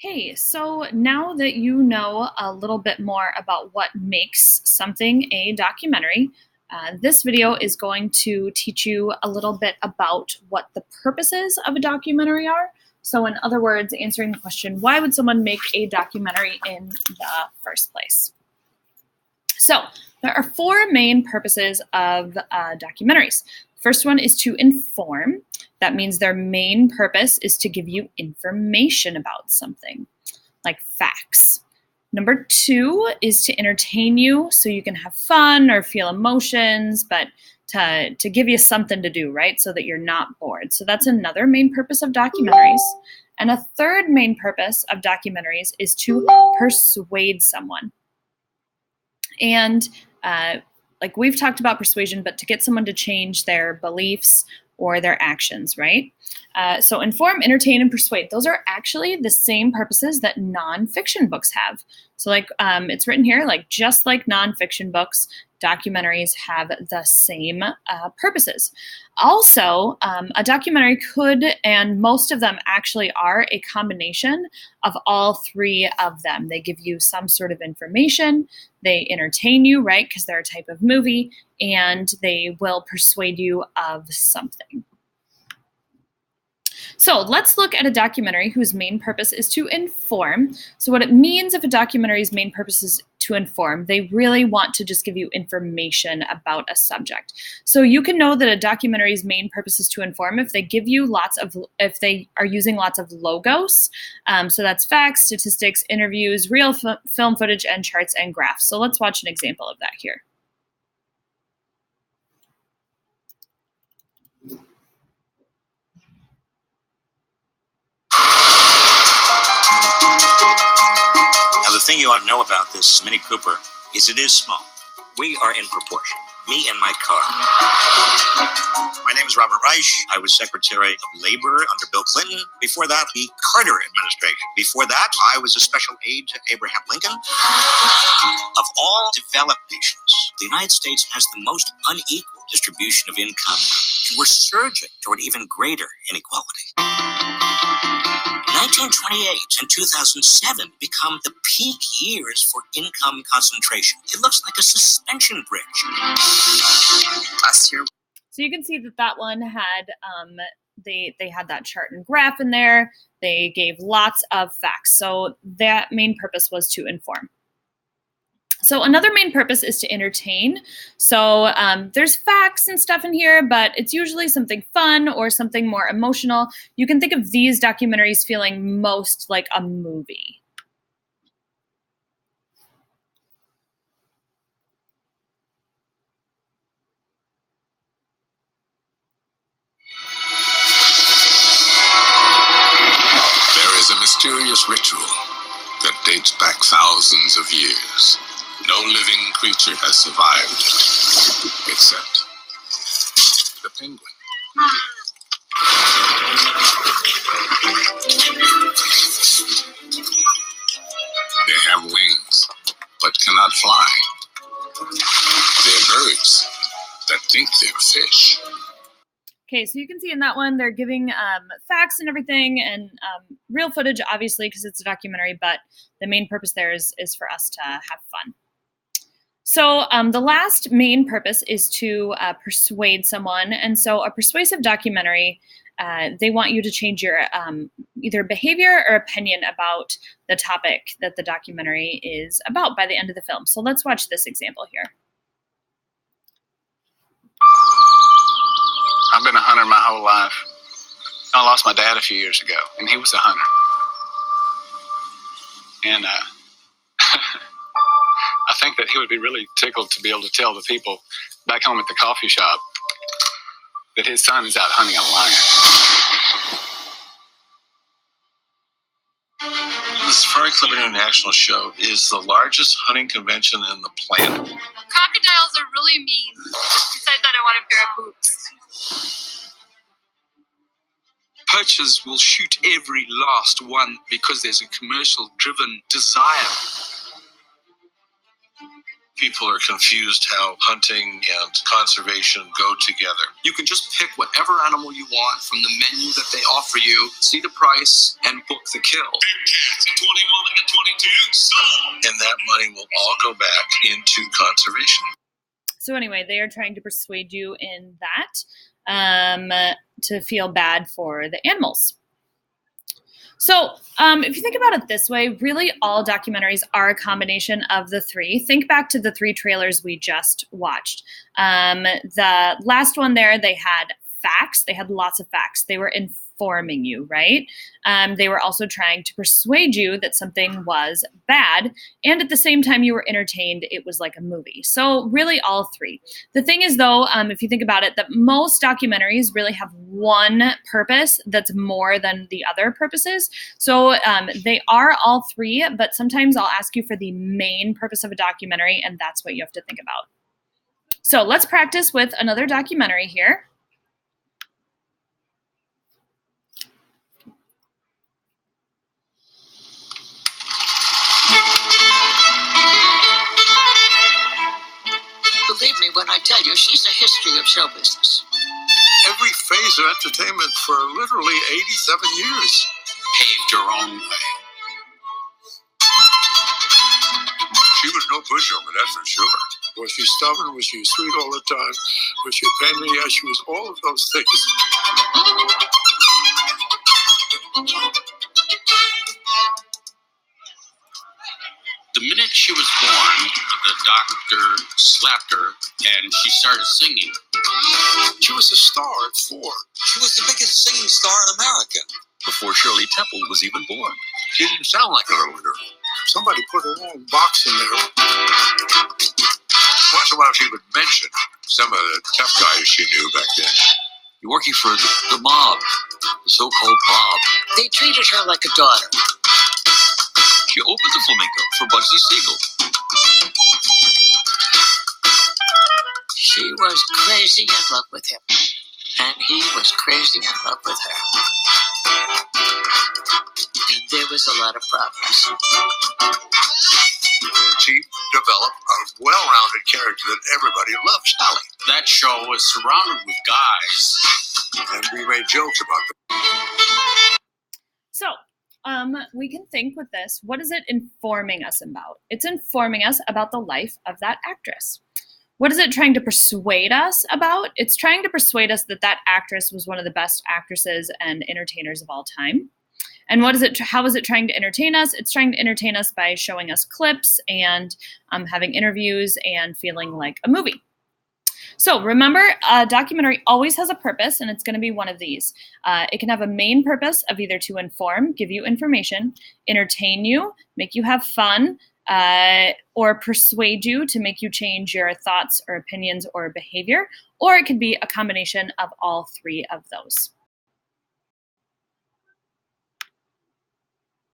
Hey, so now that you know a little bit more about what makes something a documentary, this video is going to teach you a little bit about what the purposes of a documentary are. So, in other words, answering the question, why would someone make a documentary in the first place? So, there are four main purposes of documentaries. First one is to inform. That means their main purpose is to give you information about something, like facts. Number two is to entertain you so you can have fun or feel emotions, but to give you something to do, right? So that you're not bored. So that's another main purpose of documentaries. And a third main purpose of documentaries is to persuade someone. And like we've talked about persuasion, but to get someone to change their beliefs or their actions, right? So inform, entertain, and persuade. Those are actually the same purposes that nonfiction books have. So like it's written here, like just like nonfiction books, documentaries have the same purposes. Also, a documentary could, and most of them actually are, a combination of all three of them. They give you some sort of information, they entertain you, right, because they're a type of movie, and they will persuade you of something. So let's look at a documentary whose main purpose is to inform. So what it means if a documentary's main purpose is to inform, they really want to just give you information about a subject. So you can know that a documentary's main purpose is to inform if they give you if they are using lots of logos. So that's facts, statistics, interviews, real film footage, and charts and graphs. So let's watch an example of that here. Now, the thing you ought to know about this Mini Cooper is it is small. We are in proportion. Me and my car. My name is Robert Reich. I was Secretary of Labor under Bill Clinton. Before that, the Carter administration. Before that, I was a special aide to Abraham Lincoln. Of all developed nations, the United States has the most unequal distribution of income, and we're surging toward even greater inequality. 1928 and 2007 become the peak years for income concentration. It looks like a suspension bridge. Last year. So you can see that that one had, they had that chart and graph in there. They gave lots of facts. So that main purpose was to inform. So another main purpose is to entertain. So there's facts and stuff in here, but it's usually something fun or something more emotional. You can think of these documentaries feeling most like a movie. There is a mysterious ritual that dates back thousands of years. No living creature has survived it, except the penguin. They have wings, but cannot fly. They're birds that think they're fish. Okay, so you can see in that one, they're giving facts and everything, and real footage, obviously, because it's a documentary, but the main purpose there is for us to have fun. So the last main purpose is to persuade someone, and so a persuasive documentary, they want you to change your either behavior or opinion about the topic that the documentary is about by the end of the film. So let's watch this example here. I've been a hunter my whole life. I lost my dad a few years ago, and he was a hunter. And I think that he would be really tickled to be able to tell the people back home at the coffee shop that his son is out hunting a lion. The Safari Club International Show is the largest hunting convention in the planet. Crocodiles are really mean. Besides that, I want a pair of boots. Poachers will shoot every last one because there's a commercial-driven desire. People are confused how hunting and conservation go together. You can just pick whatever animal you want from the menu that they offer you, see the price, and book the kill. Big cats at 21 and 22, sold. And that money will all go back into conservation. So anyway, they are trying to persuade you in that to feel bad for the animals. So if you think about it this way, really all documentaries are a combination of the three. Think back to the three trailers we just watched. The last one there, they had facts. They had lots of facts. They were informing you, right? They were also trying to persuade you that something was bad. And at the same time, you were entertained. It was like a movie. So really all three. The thing is, though, if you think about it, that most documentaries really have one purpose that's more than the other purposes. So they are all three, but sometimes I'll ask you for the main purpose of a documentary, and that's what you have to think about. So let's practice with another documentary here. Believe me when I tell you, she's a history of show business. Every phase of entertainment for literally 87 years. Paved her own way. She was no pushover, that's for sure. Was she stubborn? Was she sweet all the time? Was she a pain in the ass? She was all of those things. The minute she was born, the doctor slapped her and she started singing. She was a star at 4. She was the biggest singing star in America before Shirley Temple was even born. She didn't sound like a little girl. Somebody put a long box in there. Once in a while she would mention some of the tough guys she knew back then. You're working for the mob, the so-called mob. They treated her like a daughter. She opened the Flamingo for Bugsy Siegel. She was crazy in love with him, and he was crazy in love with her. And there was a lot of problems. She developed a well-rounded character that everybody loved, Sally. That show was surrounded with guys. And we made jokes about them. So we can think with this, what is it informing us about? It's informing us about the life of that actress. What is it trying to persuade us about? It's trying to persuade us that that actress was one of the best actresses and entertainers of all time. And how is it trying to entertain us? It's trying to entertain us by showing us clips and having interviews and feeling like a movie. So remember, a documentary always has a purpose, and it's going to be one of these. It can have a main purpose of either to inform, give you information, entertain you, make you have fun, or persuade you to make you change your thoughts or opinions or behavior, or it could be a combination of all three of those.